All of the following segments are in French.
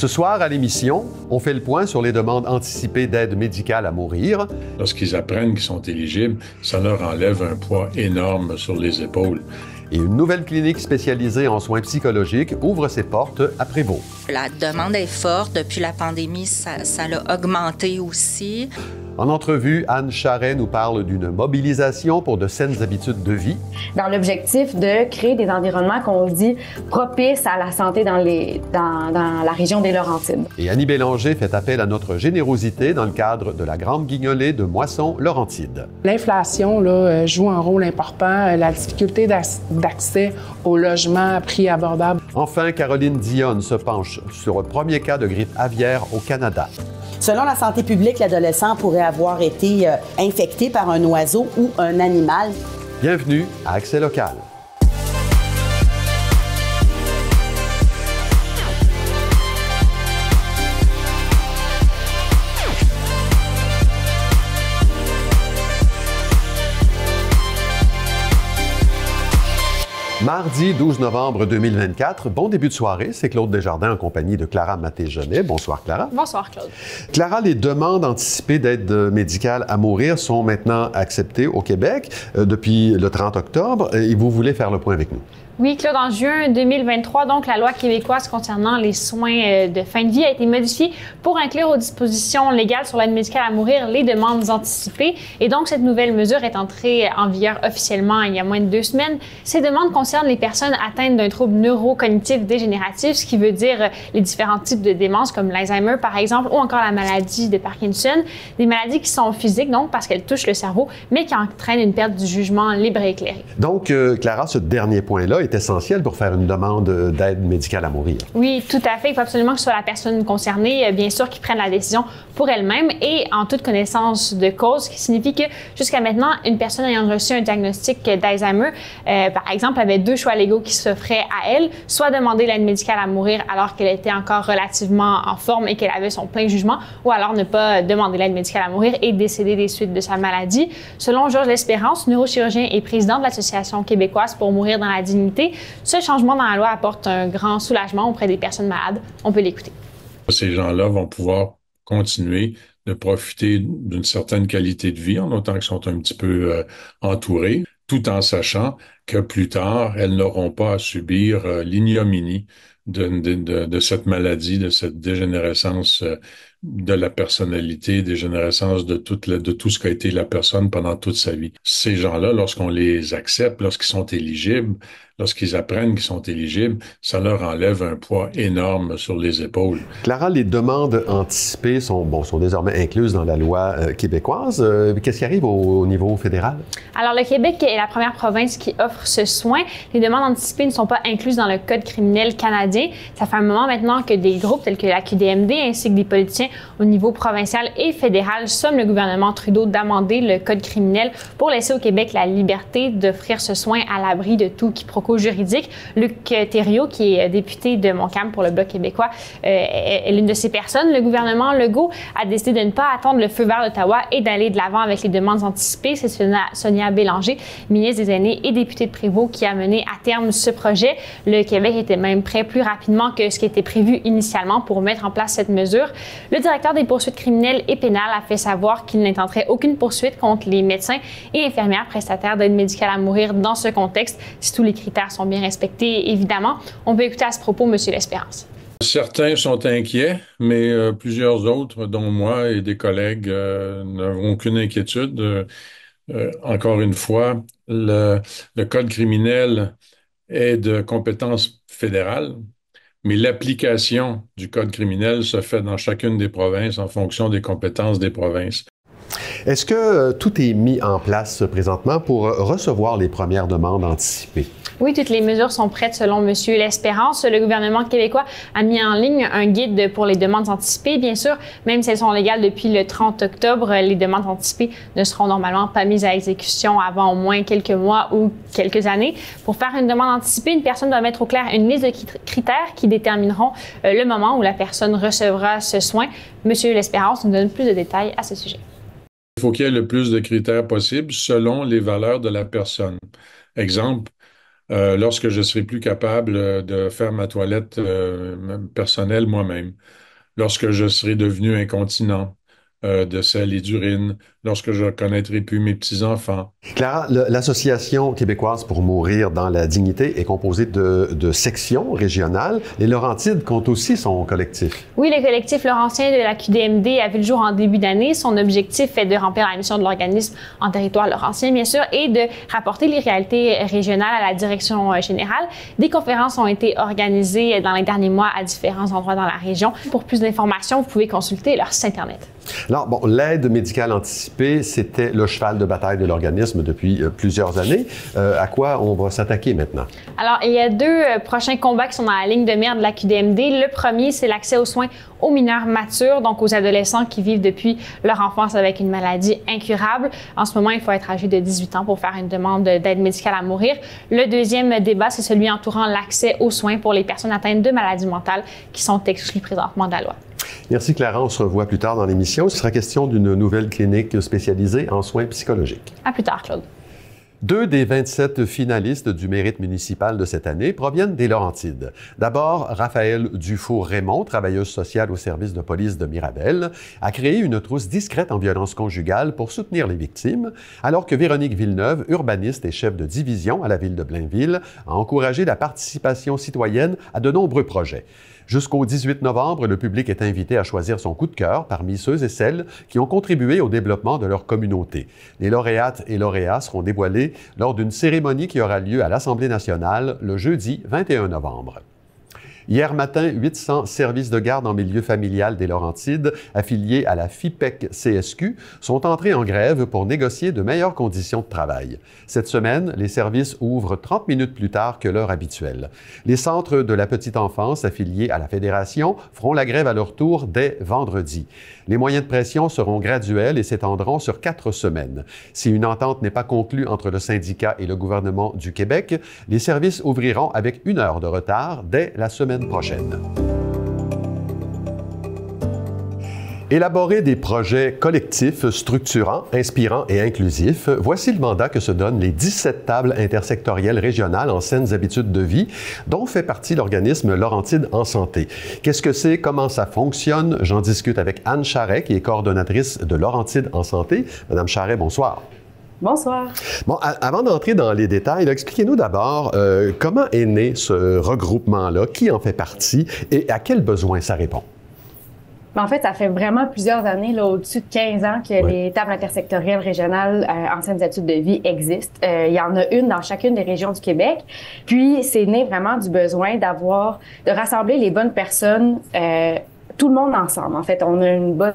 Ce soir, à l'émission, on fait le point sur les demandes anticipées d'aide médicale à mourir. Lorsqu'ils apprennent qu'ils sont éligibles, ça leur enlève un poids énorme sur les épaules. Et une nouvelle clinique spécialisée en soins psychologiques ouvre ses portes à Prévost. La demande est forte. Depuis la pandémie, ça l'a augmenté aussi. En entrevue, Anne Charret nous parle d'une mobilisation pour de saines habitudes de vie. Dans l'objectif de créer des environnements qu'on dit propices à la santé dans la région des Laurentides. Et Annie Bélanger fait appel à notre générosité dans le cadre de la Grande Guignolée de Moisson-Laurentide. L'inflation là, joue un rôle important, la difficulté d'accès au logement à prix abordable. Enfin, Caroline Dionne se penche sur le premier cas de grippe aviaire au Canada. Selon la santé publique, l'adolescent pourrait avoir été infecté par un oiseau ou un animal. Bienvenue à Accès Local. Mardi 12 novembre 2024, bon début de soirée, c'est Claude Desjardins en compagnie de Clara Maté-Genet. Bonsoir Clara. Bonsoir Claude. Clara, les demandes anticipées d'aide médicale à mourir sont maintenant acceptées au Québec depuis le 30 octobre et vous voulez faire le point avec nous. Oui, Claude, en juin 2023, donc, la loi québécoise concernant les soins de fin de vie a été modifiée pour inclure aux dispositions légales sur l'aide médicale à mourir les demandes anticipées. Et donc, cette nouvelle mesure est entrée en vigueur officiellement il y a moins de 2 semaines. Ces demandes concernent les personnes atteintes d'un trouble neurocognitif dégénératif, ce qui veut dire les différents types de démence, comme l'Alzheimer, par exemple, ou encore la maladie de Parkinson. Des maladies qui sont physiques, donc, parce qu'elles touchent le cerveau, mais qui entraînent une perte du jugement libre et éclairé. Donc, Clara, ce dernier point-là est essentiel pour faire une demande d'aide médicale à mourir. Oui, tout à fait. Il faut absolument que ce soit la personne concernée, bien sûr, qui prenne la décision pour elle-même et en toute connaissance de cause, ce qui signifie que jusqu'à maintenant, une personne ayant reçu un diagnostic d'Alzheimer, par exemple, avait 2 choix légaux qui s'offraient à elle, soit demander l'aide médicale à mourir alors qu'elle était encore relativement en forme et qu'elle avait son plein jugement, ou alors ne pas demander l'aide médicale à mourir et décéder des suites de sa maladie. Selon Georges L'Espérance, neurochirurgien et président de l'Association québécoise pour mourir dans la dignité, ce changement dans la loi apporte un grand soulagement auprès des personnes malades. On peut l'écouter. Ces gens-là vont pouvoir continuer de profiter d'une certaine qualité de vie, en autant qu'ils sont un petit peu entourés, tout en sachant que plus tard, elles n'auront pas à subir l'ignominie de cette maladie, de cette dégénérescence de la personnalité, dégénérescence de tout ce qu'a été la personne pendant toute sa vie. Ces gens-là, lorsqu'on les accepte, lorsqu'ils sont éligibles, lorsqu'ils apprennent qu'ils sont éligibles, ça leur enlève un poids énorme sur les épaules. Clara, les demandes anticipées sont désormais incluses dans la loi québécoise. Qu'est-ce qui arrive au niveau fédéral? Alors, le Québec est la première province qui offre ce soin. Les demandes anticipées ne sont pas incluses dans le Code criminel canadien. Ça fait un moment maintenant que des groupes tels que la QDMD ainsi que des politiciens au niveau provincial et fédéral somment le gouvernement Trudeau d'amender le Code criminel pour laisser au Québec la liberté d'offrir ce soin à l'abri de tout quiproquo juridique. Luc Thériault, qui est député de Montcalm pour le Bloc québécois, est l'une de ces personnes. Le gouvernement Legault a décidé de ne pas attendre le feu vert d'Ottawa et d'aller de l'avant avec les demandes anticipées. C'est Sonia Bélanger, ministre des Aînés et députée de Prévost, qui a mené à terme ce projet. Le Québec était même prêt plus rapidement que ce qui était prévu initialement pour mettre en place cette mesure. Le directeur des poursuites criminelles et pénales a fait savoir qu'il n'intenterait aucune poursuite contre les médecins et infirmières prestataires d'aide médicale à mourir dans ce contexte, si tous les critères sont bien respectés, évidemment. On peut écouter à ce propos M. L'Espérance. Certains sont inquiets, mais plusieurs autres, dont moi et des collègues, n'ont aucune inquiétude. Encore une fois, le Code criminel est de compétence fédérale, mais l'application du Code criminel se fait dans chacune des provinces en fonction des compétences des provinces. Est-ce que tout est mis en place présentement pour recevoir les premières demandes anticipées? Oui, toutes les mesures sont prêtes selon M. L'Espérance. Le gouvernement québécois a mis en ligne un guide pour les demandes anticipées. Bien sûr, même si elles sont légales depuis le 30 octobre, les demandes anticipées ne seront normalement pas mises à exécution avant au moins quelques mois ou quelques années. Pour faire une demande anticipée, une personne doit mettre au clair une liste de critères qui détermineront le moment où la personne recevra ce soin. M. L'Espérance nous donne plus de détails à ce sujet. Il faut qu'il y ait le plus de critères possible selon les valeurs de la personne. Exemple, lorsque je serai plus capable de faire ma toilette personnelle moi-même, lorsque je serai devenu incontinent de selle et d'urine, lorsque je ne connaîtrai plus mes petits-enfants. Clara, l'Association québécoise pour mourir dans la dignité est composée de sections régionales. Les Laurentides comptent aussi son collectif. Oui, le collectif laurentien de la QDMD a vu le jour en début d'année. Son objectif est de remplir la mission de l'organisme en territoire laurentien, bien sûr, et de rapporter les réalités régionales à la direction générale. Des conférences ont été organisées dans les derniers mois à différents endroits dans la région. Pour plus d'informations, vous pouvez consulter leur site Internet. Alors, bon, l'aide médicale anticipée, c'était le cheval de bataille de l'organisme depuis plusieurs années. À quoi on va s'attaquer maintenant? Alors, il y a deux prochains combats qui sont dans la ligne de mire de la QDMD. Le premier, c'est l'accès aux soins aux mineurs matures, donc aux adolescents qui vivent depuis leur enfance avec une maladie incurable. En ce moment, il faut être âgé de 18 ans pour faire une demande d'aide médicale à mourir. Le deuxième débat, c'est celui entourant l'accès aux soins pour les personnes atteintes de maladies mentales qui sont exclues présentement de la loi. Merci Clara, on se revoit plus tard dans l'émission. Il sera question d'une nouvelle clinique spécialisée en soins psychologiques. À plus tard, Claude. 2 des 27 finalistes du mérite municipal de cette année proviennent des Laurentides. D'abord, Raphaël Dufour-Raymond, travailleuse sociale au service de police de Mirabel, a créé une trousse discrète en violence conjugale pour soutenir les victimes, alors que Véronique Villeneuve, urbaniste et chef de division à la ville de Blainville, a encouragé la participation citoyenne à de nombreux projets. Jusqu'au 18 novembre, le public est invité à choisir son coup de cœur parmi ceux et celles qui ont contribué au développement de leur communauté. Les lauréates et lauréats seront dévoilés lors d'une cérémonie qui aura lieu à l'Assemblée nationale le jeudi 21 novembre. Hier matin, 800 services de garde en milieu familial des Laurentides, affiliés à la FIPEC-CSQ, sont entrés en grève pour négocier de meilleures conditions de travail. Cette semaine, les services ouvrent 30 minutes plus tard que l'heure habituelle. Les centres de la petite enfance affiliés à la Fédération feront la grève à leur tour dès vendredi. Les moyens de pression seront graduels et s'étendront sur 4 semaines. Si une entente n'est pas conclue entre le syndicat et le gouvernement du Québec, les services ouvriront avec 1 heure de retard dès la semaine prochaine. Élaborer des projets collectifs, structurants, inspirants et inclusifs, voici le mandat que se donnent les 17 tables intersectorielles régionales en saines habitudes de vie, dont fait partie l'organisme Laurentides en santé. Qu'est-ce que c'est? Comment ça fonctionne? J'en discute avec Anne Charret, qui est coordonnatrice de Laurentides en santé. Madame Charret, bonsoir. Bonsoir. Bon, avant d'entrer dans les détails, expliquez-nous d'abord comment est né ce regroupement-là, qui en fait partie et à quels besoins ça répond? En fait, ça fait vraiment plusieurs années, là, au-dessus de 15 ans, que les tables intersectorielles régionales en saines habitudes de vie existent. Il y en a une dans chacune des régions du Québec. Puis, c'est né vraiment du besoin de rassembler les bonnes personnes, tout le monde ensemble. En fait, on a une bonne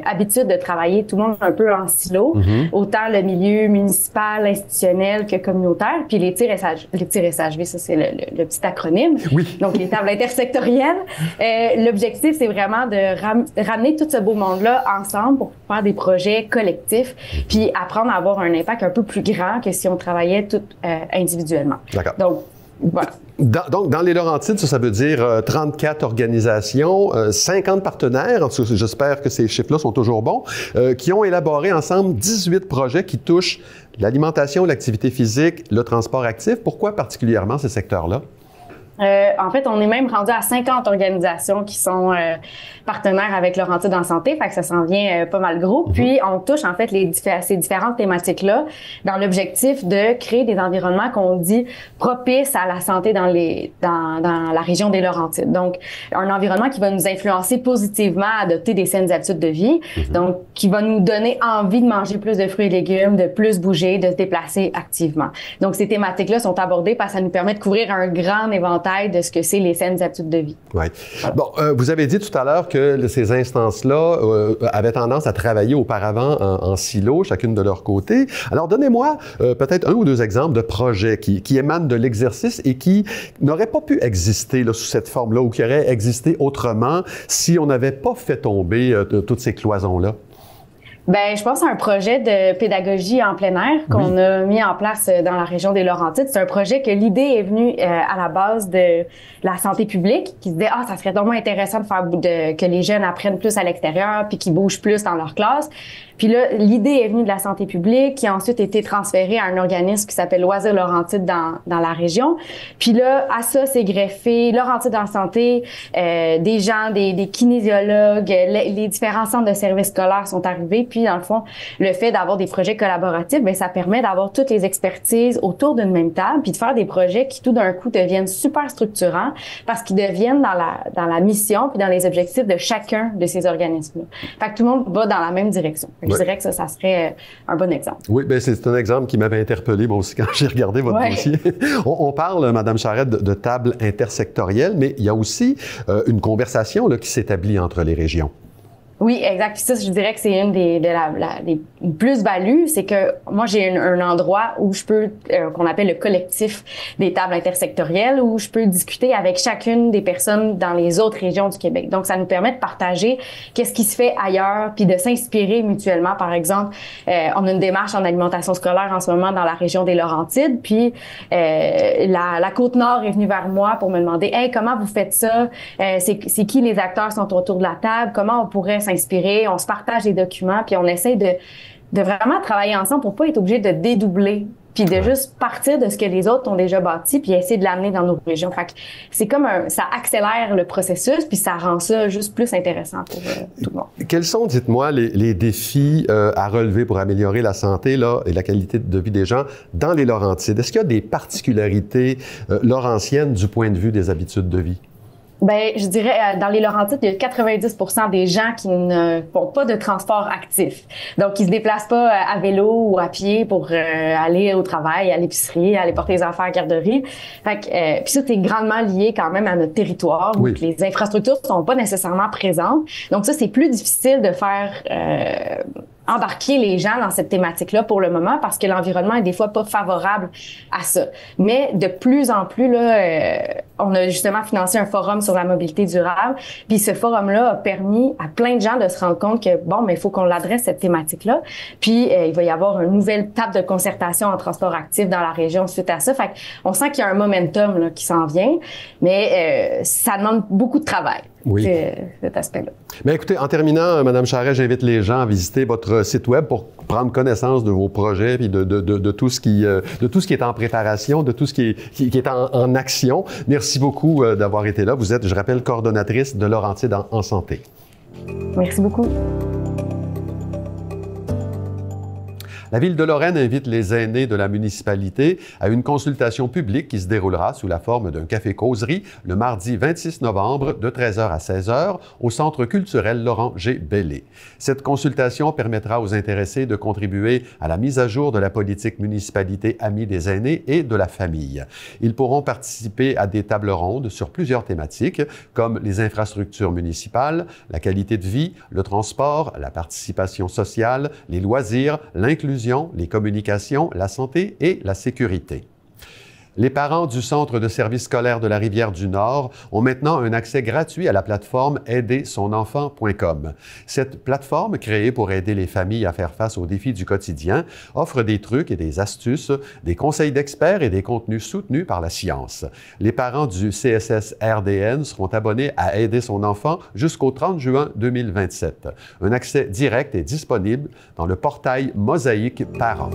habitude de travailler tout le monde un peu en silo, autant le milieu municipal, institutionnel que communautaire. Puis les tirs SHV, ça c'est le petit acronyme. Oui. Donc les tables intersectorielles. L'objectif, c'est vraiment de ramener tout ce beau monde-là ensemble pour faire des projets collectifs, puis apprendre à avoir un impact un peu plus grand que si on travaillait tout individuellement. D'accord. Donc, voilà. Donc, dans les Laurentides, ça veut dire 34 organisations, 50 partenaires, j'espère que ces chiffres-là sont toujours bons, qui ont élaboré ensemble 18 projets qui touchent l'alimentation, l'activité physique, le transport actif. Pourquoi particulièrement ces secteurs-là? En fait, on est même rendu à 50 organisations qui sont partenaires avec Laurentides en santé, fait que ça s'en vient pas mal gros. Puis, on touche en fait ces différentes thématiques-là dans l'objectif de créer des environnements qu'on dit propices à la santé dans la région des Laurentides. Donc, un environnement qui va nous influencer positivement à adopter des saines habitudes de vie, donc qui va nous donner envie de manger plus de fruits et légumes, de plus bouger, de se déplacer activement. Donc, ces thématiques-là sont abordées parce que ça nous permet de couvrir un grand éventail de ce que c'est les saines habitudes de vie. Oui. Voilà. Bon, vous avez dit tout à l'heure que ces instances-là avaient tendance à travailler auparavant en silo, chacune de leur côté. Alors, donnez-moi peut-être 1 ou 2 exemples de projets qui émanent de l'exercice et qui n'auraient pas pu exister là, sous cette forme-là ou qui auraient existé autrement si on n'avait pas fait tomber toutes ces cloisons-là. Ben, je pense à un projet de pédagogie en plein air qu'on a mis en place dans la région des Laurentides. C'est un projet que l'idée est venue à la base de la santé publique, qui se disait ça serait vraiment intéressant de faire que les jeunes apprennent plus à l'extérieur puis qu'ils bougent plus dans leur classe. Puis là, l'idée est venue de la santé publique, qui a ensuite été transférée à un organisme qui s'appelle Loisirs Laurentides dans la région. Puis là, à ça, c'est greffé Laurentides en santé, des gens, des kinésiologues, les différents centres de services scolaires sont arrivés. Puis dans le fond, le fait d'avoir des projets collaboratifs, bien, ça permet d'avoir toutes les expertises autour d'une même table, puis de faire des projets qui tout d'un coup deviennent super structurants parce qu'ils deviennent dans la mission puis dans les objectifs de chacun de ces organismes-là. Fait que tout le monde va dans la même direction. Je dirais que ça serait un bon exemple. Oui, bien c'est un exemple qui m'avait interpellé moi aussi quand j'ai regardé votre dossier. On parle, Mme Charette, de table intersectorielle, mais il y a aussi une conversation là, qui s'établit entre les régions. Oui, exact. Puis ça, je dirais que c'est une des plus-values, c'est que moi, j'ai un endroit où je peux, qu'on appelle le collectif des tables intersectorielles, où je peux discuter avec chacune des personnes dans les autres régions du Québec. Donc, ça nous permet de partager qu'est-ce qui se fait ailleurs, puis de s'inspirer mutuellement. Par exemple, on a une démarche en alimentation scolaire en ce moment dans la région des Laurentides, puis la Côte-Nord est venue vers moi pour me demander « Hey, comment vous faites ça? C'est qui les acteurs sont autour de la table? Comment on pourrait s'inspirer, on se partage des documents, puis on essaie de vraiment travailler ensemble pour pas être obligé de dédoubler, puis de juste partir de ce que les autres ont déjà bâti, puis essayer de l'amener dans nos régions. Fait que c'est comme ça accélère le processus, puis ça rend ça juste plus intéressant pour tout le monde. Quels sont, dites-moi, les défis à relever pour améliorer la santé là, et la qualité de vie des gens dans les Laurentides? Est-ce qu'il y a des particularités laurentiennes du point de vue des habitudes de vie? Ben, je dirais, dans les Laurentides, il y a 90% des gens qui ne font pas de transport actif. Donc, ils se déplacent pas à vélo ou à pied pour aller au travail, à l'épicerie, aller porter les enfants à la garderie. Fait que, puis ça, c'est grandement lié quand même à notre territoire où les infrastructures sont pas nécessairement présentes. Donc, ça, c'est plus difficile de faire embarquer les gens dans cette thématique-là pour le moment parce que l'environnement est des fois pas favorable à ça. Mais de plus en plus, là, on a justement financé un forum sur la mobilité durable. Puis ce forum-là a permis à plein de gens de se rendre compte que, bon, mais il faut qu'on l'adresse, cette thématique-là. Puis il va y avoir une nouvelle table de concertation en transport actif dans la région suite à ça. Fait qu'on sent qu'il y a un momentum là, qui s'en vient, mais ça demande beaucoup de travail. Oui. Cet aspect-là. Mais écoutez, en terminant, Mme Charret, j'invite les gens à visiter votre site web pour prendre connaissance de vos projets puis de tout ce qui est en préparation, de tout ce qui est en action. Merci beaucoup d'avoir été là. Vous êtes, je rappelle, coordonnatrice de Laurentides en santé. Merci beaucoup. La Ville de Lorraine invite les aînés de la municipalité à une consultation publique qui se déroulera sous la forme d'un café-causerie le mardi 26 novembre de 13h à 16h au Centre culturel Laurent G. Bellé. Cette consultation permettra aux intéressés de contribuer à la mise à jour de la politique municipalité amie des aînés et de la famille. Ils pourront participer à des tables rondes sur plusieurs thématiques comme les infrastructures municipales, la qualité de vie, le transport, la participation sociale, les loisirs, l'inclusion, les communications, la santé et la sécurité. Les parents du Centre de services scolaires de la Rivière-du-Nord ont maintenant un accès gratuit à la plateforme aidersonenfant.com. Cette plateforme, créée pour aider les familles à faire face aux défis du quotidien, offre des trucs et des astuces, des conseils d'experts et des contenus soutenus par la science. Les parents du CSS-RDN seront abonnés à Aider son enfant jusqu'au 30 juin 2027. Un accès direct est disponible dans le portail Mosaïque Parents.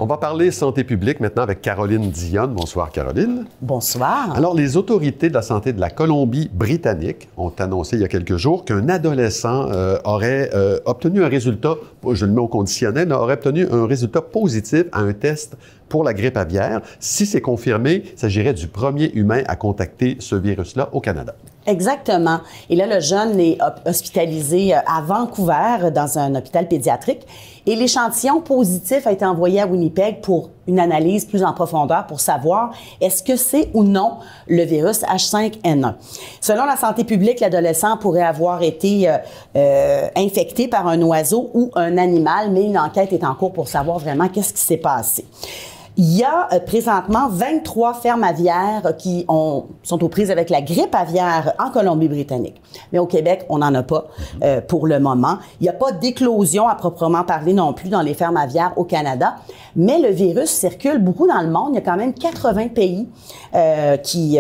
On va parler santé publique maintenant avec Caroline Dionne. Bonsoir, Caroline. Bonsoir. Alors, les autorités de la santé de la Colombie-Britannique ont annoncé il y a quelques jours qu'un adolescent aurait obtenu un résultat, je le mets au conditionnel, aurait obtenu un résultat positif à un test pour la grippe aviaire. Si c'est confirmé, il s'agirait du premier humain à contacter ce virus-là au Canada. Exactement. Et là, le jeune est hospitalisé à Vancouver, dans un hôpital pédiatrique. Et l'échantillon positif a été envoyé à Winnipeg pour une analyse plus en profondeur pour savoir est-ce que c'est ou non le virus H5N1. Selon la santé publique, l'adolescent pourrait avoir été infecté par un oiseau ou un animal, mais une enquête est en cours pour savoir vraiment qu'est-ce qui s'est passé. Il y a présentement 23 fermes aviaires qui sont aux prises avec la grippe aviaire en Colombie-Britannique. Mais au Québec, on n'en a pas pour le moment. Il n'y a pas d'éclosion à proprement parler non plus dans les fermes aviaires au Canada. Mais le virus circule beaucoup dans le monde. Il y a quand même 80 pays qui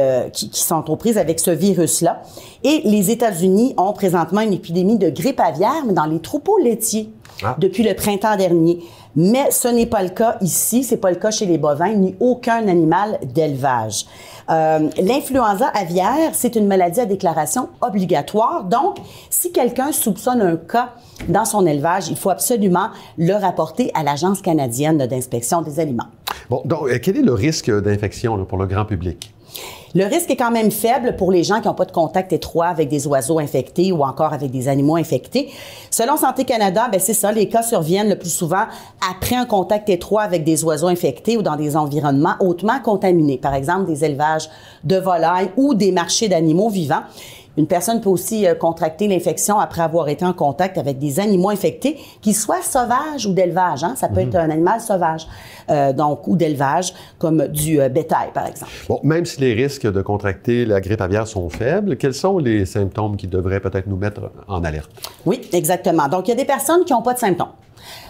sont aux prises avec ce virus-là. Et les États-Unis ont présentement une épidémie de grippe aviaire, mais dans les troupeaux laitiers depuis le printemps dernier. Mais ce n'est pas le cas ici, c'est pas le cas chez les bovins, ni aucun animal d'élevage. L'influenza aviaire, c'est une maladie à déclaration obligatoire. Donc, si quelqu'un soupçonne un cas dans son élevage, il faut absolument le rapporter à l'Agence canadienne d'inspection des aliments. Bon, donc, quel est le risque d'infection pour le grand public? Le risque est quand même faible pour les gens qui n'ont pas de contact étroit avec des oiseaux infectés ou encore avec des animaux infectés. Selon Santé Canada, c'est ça, les cas surviennent le plus souvent après un contact étroit avec des oiseaux infectés ou dans des environnements hautement contaminés, par exemple des élevages de volailles ou des marchés d'animaux vivants. Une personne peut aussi contracter l'infection après avoir été en contact avec des animaux infectés, qu'ils soient sauvages ou d'élevage. Ça peut être un animal sauvage, ou d'élevage, comme du bétail, par exemple. Bon, même si les risques de contracter la grippe aviaire sont faibles, quels sont les symptômes qui devraient peut-être nous mettre en alerte? Oui, exactement. Donc, il y a des personnes qui n'ont pas de symptômes.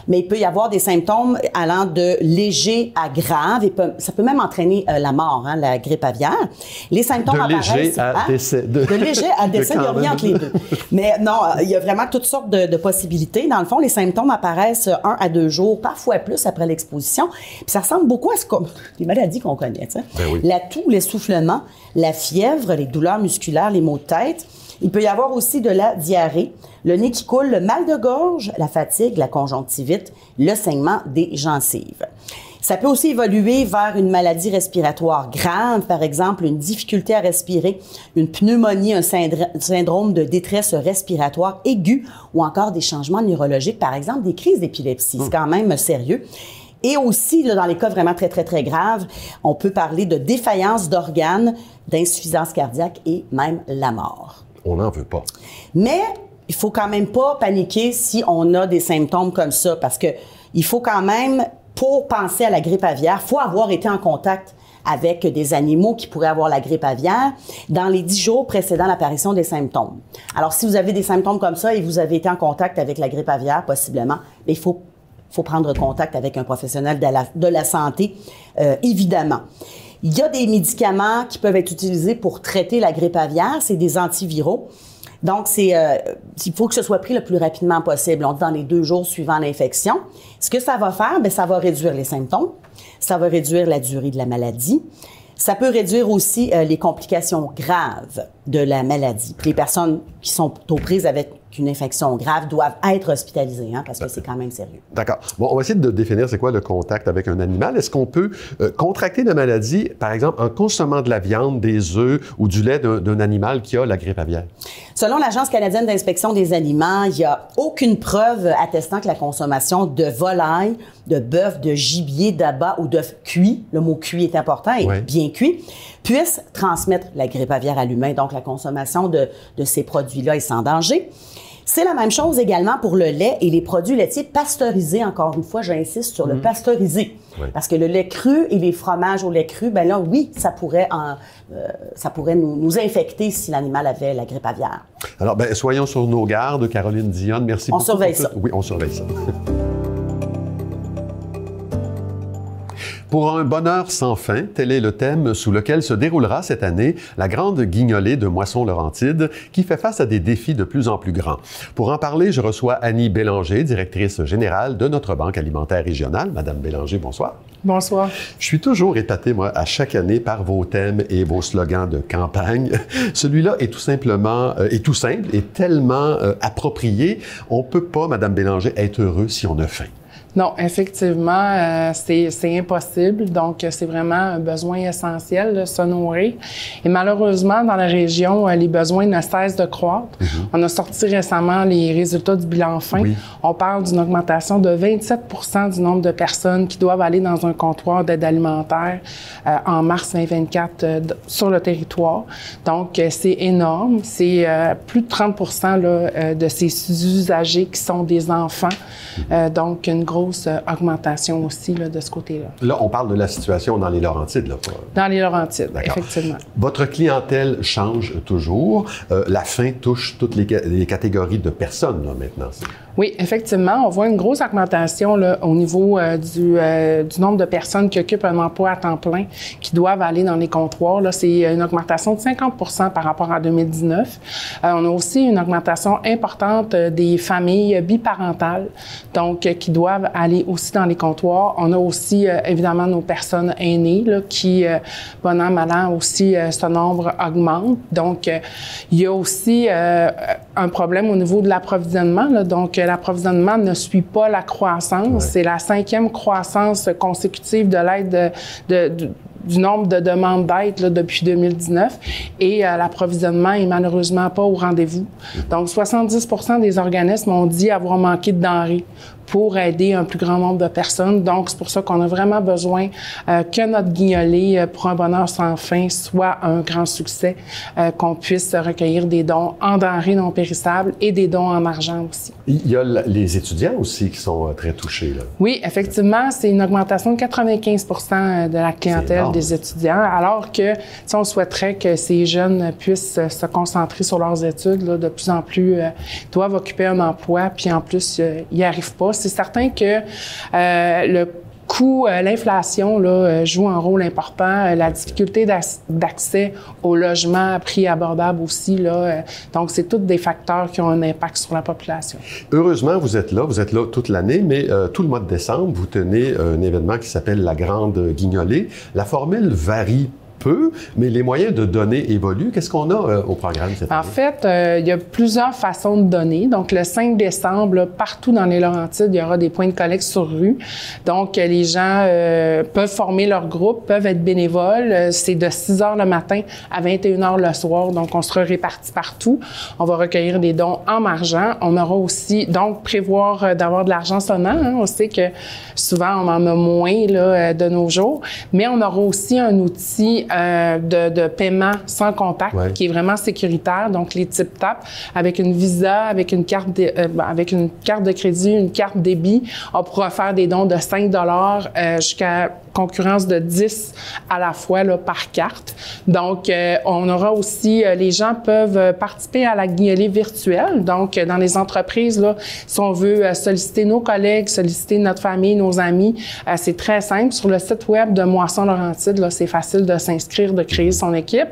Mais il peut y avoir des symptômes allant de léger à grave et ça peut même entraîner la mort, la grippe aviaire. Les symptômes apparaissent... Léger à décès. De léger à décès, il y a rien entre les deux. Mais non, il y a vraiment toutes sortes de possibilités. Dans le fond, les symptômes apparaissent 1 à 2 jours, parfois plus après l'exposition. Puis ça ressemble beaucoup à les maladies qu'on connaît. Oui. La toux, l'essoufflement, la fièvre, les douleurs musculaires, les maux de tête. Il peut y avoir aussi de la diarrhée, le nez qui coule, le mal de gorge, la fatigue, la conjonctivite, le saignement des gencives. Ça peut aussi évoluer vers une maladie respiratoire grave, par exemple une difficulté à respirer, une pneumonie, un syndrome de détresse respiratoire aiguë ou encore des changements neurologiques, par exemple des crises d'épilepsie. C'est quand même sérieux. Et aussi, dans les cas vraiment très, très, très graves, on peut parler de défaillance d'organes, d'insuffisance cardiaque et même la mort. On n'en veut pas. Mais il faut quand même pas paniquer si on a des symptômes comme ça, parce que il faut quand même, pour penser à la grippe aviaire, faut avoir été en contact avec des animaux qui pourraient avoir la grippe aviaire dans les 10 jours précédant l'apparition des symptômes. Alors, si vous avez des symptômes comme ça et vous avez été en contact avec la grippe aviaire, possiblement, il faut prendre contact avec un professionnel de la santé, évidemment. Il y a des médicaments qui peuvent être utilisés pour traiter la grippe aviaire, c'est des antiviraux. Donc, il faut que ce soit pris le plus rapidement possible, dans les 2 jours suivant l'infection. Ce que ça va faire, ça va réduire les symptômes, ça va réduire la durée de la maladie. Ça peut réduire aussi les complications graves de la maladie. Les personnes qui sont aux prises avec une infection grave doivent être hospitalisées, parce que c'est quand même sérieux. D'accord. Bon, on va essayer de définir c'est quoi le contact avec un animal. Est-ce qu'on peut contracter la maladie, par exemple, en consommant de la viande, des œufs ou du lait d'un animal qui a la grippe aviaire? Selon l'Agence canadienne d'inspection des aliments, il n'y a aucune preuve attestant que la consommation de volaille, de bœuf, de gibier, d'abat ou d'œuf cuit, le mot cuit est important et bien cuit, puisse transmettre la grippe aviaire à l'humain. Donc, la consommation de ces produits-là est sans danger. C'est la même chose également pour le lait et les produits laitiers pasteurisés. Encore une fois, j'insiste sur le pasteurisé. Parce que le lait cru et les fromages au lait cru, là, oui, ça pourrait nous infecter si l'animal avait la grippe aviaire. Alors, soyons sur nos gardes. Caroline Dionne, merci beaucoup. On surveille ça. Oui, on surveille ça. Pour un bonheur sans fin, tel est le thème sous lequel se déroulera cette année la grande guignolée de Moisson-Laurentide qui fait face à des défis de plus en plus grands. Pour en parler, je reçois Annie Bélanger, directrice générale de notre Banque alimentaire régionale. Madame Bélanger, bonsoir. Bonsoir. Je suis toujours épaté, moi, à chaque année par vos thèmes et vos slogans de campagne. Celui-là est tout simplement, tout simple et tellement approprié. On peut pas, Madame Bélanger, être heureux si on a faim. Non, effectivement, c'est impossible. Donc, c'est vraiment un besoin essentiel de se nourrir. Et malheureusement, dans la région, les besoins ne cessent de croître. On a sorti récemment les résultats du bilan fin. On parle d'une augmentation de 27 % du nombre de personnes qui doivent aller dans un comptoir d'aide alimentaire en mars 2024 sur le territoire. Donc, c'est énorme. C'est plus de 30 % de ces usagers qui sont des enfants. Donc, une grosse grosse augmentation aussi là, de ce côté-là. Là, on parle de la situation dans les Laurentides. Là, dans les Laurentides, effectivement. Votre clientèle change toujours. La faim touche toutes les catégories de personnes là, maintenant. Oui, effectivement, on voit une grosse augmentation là, au niveau du nombre de personnes qui occupent un emploi à temps plein, qui doivent aller dans les comptoirs. Là, c'est une augmentation de 50 par rapport à 2019. On a aussi une augmentation importante des familles biparentales, donc qui doivent aller aussi dans les comptoirs. On a aussi, évidemment, nos personnes aînées là, qui, bon an, mal an, aussi, ce nombre augmente. Donc, il y a aussi un problème au niveau de l'approvisionnement. Là, donc, l'approvisionnement ne suit pas la croissance. Ouais. C'est la 5e croissance consécutive de l'aide du nombre de demandes d'aide là, depuis 2019 et l'approvisionnement est malheureusement pas au rendez-vous. Donc, 70% des organismes ont dit avoir manqué de denrées pour aider un plus grand nombre de personnes. Donc, c'est pour ça qu'on a vraiment besoin que notre guignolée pour un bonheur sans fin soit un grand succès, qu'on puisse recueillir des dons en denrées non périssables et des dons en argent aussi. Il y a les étudiants aussi qui sont très touchés. Là. Oui, effectivement, c'est une augmentation de 95% de la clientèle des étudiants, alors que si on souhaiterait que ces jeunes puissent se concentrer sur leurs études, là, de plus en plus doivent occuper un emploi, puis en plus, ils n'y arrivent pas. C'est certain que le coût, l'inflation là, joue un rôle important, la difficulté d'accès au logement à prix abordable aussi. Là, donc, c'est tous des facteurs qui ont un impact sur la population. Heureusement, vous êtes là toute l'année, mais tout le mois de décembre, vous tenez un événement qui s'appelle la Grande Guignolée. La formule varie peu, mais les moyens de donner évoluent. Qu'est-ce qu'on a au programme cette année? En fait, il y a plusieurs façons de donner. Donc, le 5 décembre, là, partout dans les Laurentides, il y aura des points de collecte sur rue. Donc, les gens peuvent former leur groupe, peuvent être bénévoles. C'est de 6 heures le matin à 21 heures le soir. Donc, on sera répartis partout. On va recueillir des dons en argent. On aura aussi, donc, prévoir d'avoir de l'argent sonnant. Hein. On sait que souvent, on en a moins là, de nos jours. Mais on aura aussi un outil de paiement sans contact, qui est vraiment sécuritaire, donc les TipTap, avec une Visa, avec une carte de crédit, une carte débit, on pourra faire des dons de 5 $ jusqu'à concurrence de 10 à la fois là, par carte. Donc, on aura aussi, les gens peuvent participer à la guignolée virtuelle. Donc, dans les entreprises, là, si on veut solliciter nos collègues, solliciter notre famille, nos amis, c'est très simple. Sur le site web de Moisson Laurentide, là, c'est facile de s'inscrire, de créer son équipe.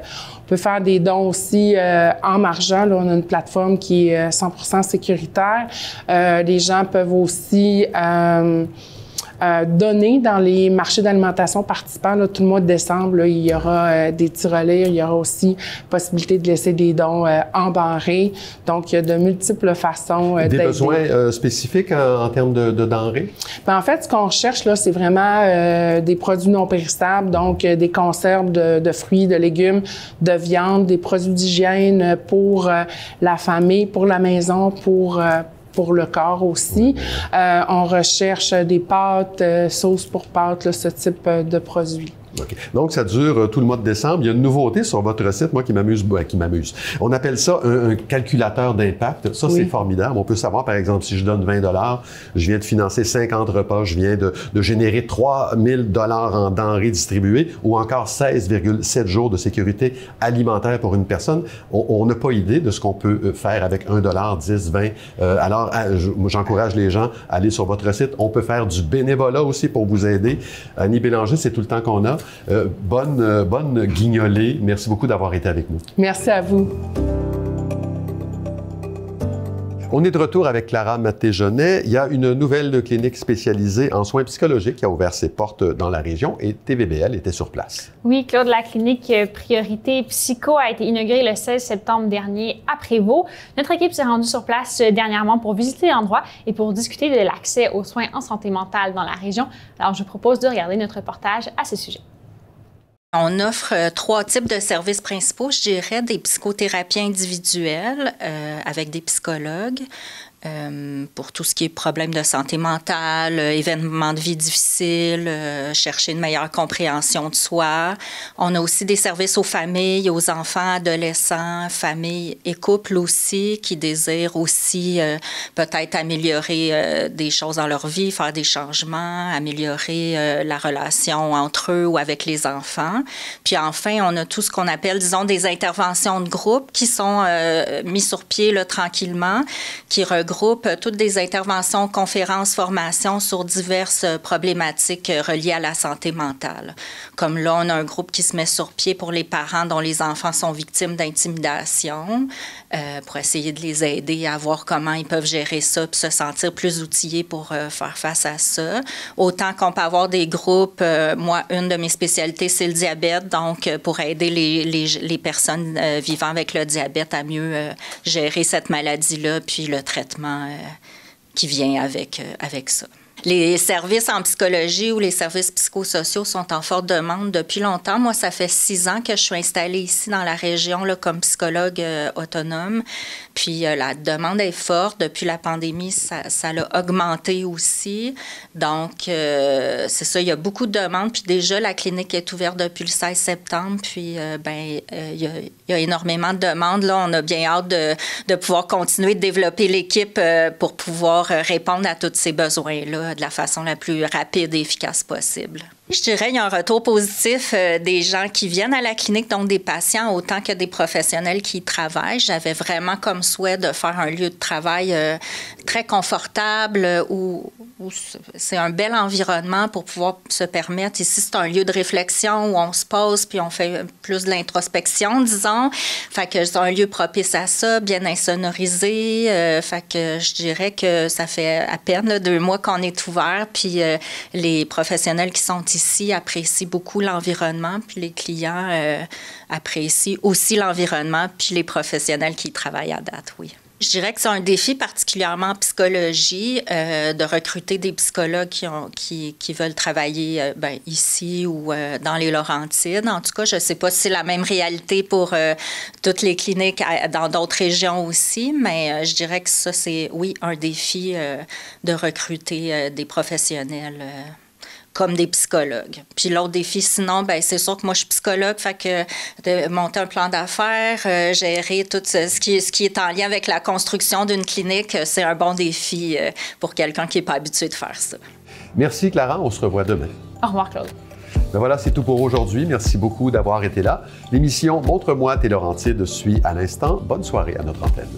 On peut faire des dons aussi en argent. Là, on a une plateforme qui est 100% sécuritaire. Les gens peuvent aussi donner dans les marchés d'alimentation participants. Là, tout le mois de décembre, là, il y aura des tirelires, il y aura aussi possibilité de laisser des dons embarrés. Donc, il y a de multiples façons d'aider. Des besoins spécifiques en termes de denrées? Bien, en fait, ce qu'on recherche, là, c'est vraiment des produits non périssables, donc des conserves de fruits, de légumes, de viande, des produits d'hygiène pour la famille, pour la maison, pour le corps aussi. On recherche des pâtes, sauces pour pâtes, là, ce type de produits. Okay. Donc, ça dure tout le mois de décembre. Il y a une nouveauté sur votre site, moi, qui m'amuse. On appelle ça un calculateur d'impact. Ça, c'est formidable. On peut savoir, par exemple, si je donne 20 $, je viens de financer 50 repas, je viens de générer 3 000 $ en denrées distribuées ou encore 16,7 jours de sécurité alimentaire pour une personne. On n'a pas idée de ce qu'on peut faire avec 1 $, 10, 20. Alors, j'encourage les gens à aller sur votre site. On peut faire du bénévolat aussi pour vous aider. Annie Bélanger, c'est tout le temps qu'on a. Bonne guignolée. Merci beaucoup d'avoir été avec nous. Merci à vous. On est de retour avec Clara Maté-Genet. Il y a une nouvelle clinique spécialisée en soins psychologiques qui a ouvert ses portes dans la région et TVBL était sur place. Oui, Claude, la clinique Priorité Psycho a été inaugurée le 16 septembre dernier à Prévost. Notre équipe s'est rendue sur place dernièrement pour visiter l'endroit et pour discuter de l'accès aux soins en santé mentale dans la région. Alors, je vous propose de regarder notre reportage à ce sujet. On offre 3 types de services principaux, je dirais, des psychothérapies individuelles avec des psychologues, pour tout ce qui est problème de santé mentale, événements de vie difficiles, chercher une meilleure compréhension de soi. On a aussi des services aux familles, aux enfants, adolescents, familles et couples aussi, qui désirent aussi peut-être améliorer des choses dans leur vie, faire des changements, améliorer la relation entre eux ou avec les enfants. Puis enfin, on a tout ce qu'on appelle, disons, des interventions de groupe qui sont mises sur pied là, tranquillement, qui regroupent toutes des interventions, conférences, formations sur diverses problématiques reliées à la santé mentale. Comme là, on a un groupe qui se met sur pied pour les parents dont les enfants sont victimes d'intimidation, pour essayer de les aider à voir comment ils peuvent gérer ça puis se sentir plus outillés pour faire face à ça. Autant qu'on peut avoir des groupes, moi, une de mes spécialités, c'est le diabète, donc pour aider les personnes vivant avec le diabète à mieux gérer cette maladie-là puis le traitement qui vient avec ça. Les services en psychologie ou les services psychosociaux sont en forte demande depuis longtemps. Moi, ça fait 6 ans que je suis installée ici dans la région là, comme psychologue autonome. Puis la demande est forte. Depuis la pandémie, ça l'a augmenté aussi. Donc, c'est ça, il y a beaucoup de demandes. Puis déjà, la clinique est ouverte depuis le 16 septembre. Puis, il y a énormément de demandes. Là, on a bien hâte de pouvoir continuer de développer l'équipe pour pouvoir répondre à tous ces besoins-là de la façon la plus rapide et efficace possible. Je dirais qu'il y a un retour positif des gens qui viennent à la clinique, donc des patients autant que des professionnels qui y travaillent. J'avais vraiment comme souhait de faire un lieu de travail très confortable où c'est un bel environnement pour pouvoir se permettre. Ici, c'est un lieu de réflexion où on se pose puis on fait plus de l'introspection, disons. Fait que c'est un lieu propice à ça, bien insonorisé. Fait que je dirais que ça fait à peine là, 2 mois qu'on est ouvert puis les professionnels qui sont ici apprécient beaucoup l'environnement, puis les clients apprécient aussi l'environnement, puis les professionnels qui y travaillent à date, oui. Je dirais que c'est un défi particulièrement en psychologie de recruter des psychologues qui veulent travailler ici ou dans les Laurentides. En tout cas, je ne sais pas si c'est la même réalité pour toutes les cliniques dans d'autres régions aussi, mais je dirais que ça, c'est, oui, un défi de recruter des professionnels comme des psychologues. Puis l'autre défi, sinon, c'est sûr que moi, je suis psychologue, fait que de monter un plan d'affaires, gérer tout ce qui est en lien avec la construction d'une clinique, c'est un bon défi pour quelqu'un qui n'est pas habitué de faire ça. Merci, Clara. On se revoit demain. Au revoir, Claude. Voilà, c'est tout pour aujourd'hui. Merci beaucoup d'avoir été là. L'émission Montre-moi tes Laurentides suit à l'instant. Bonne soirée à notre antenne.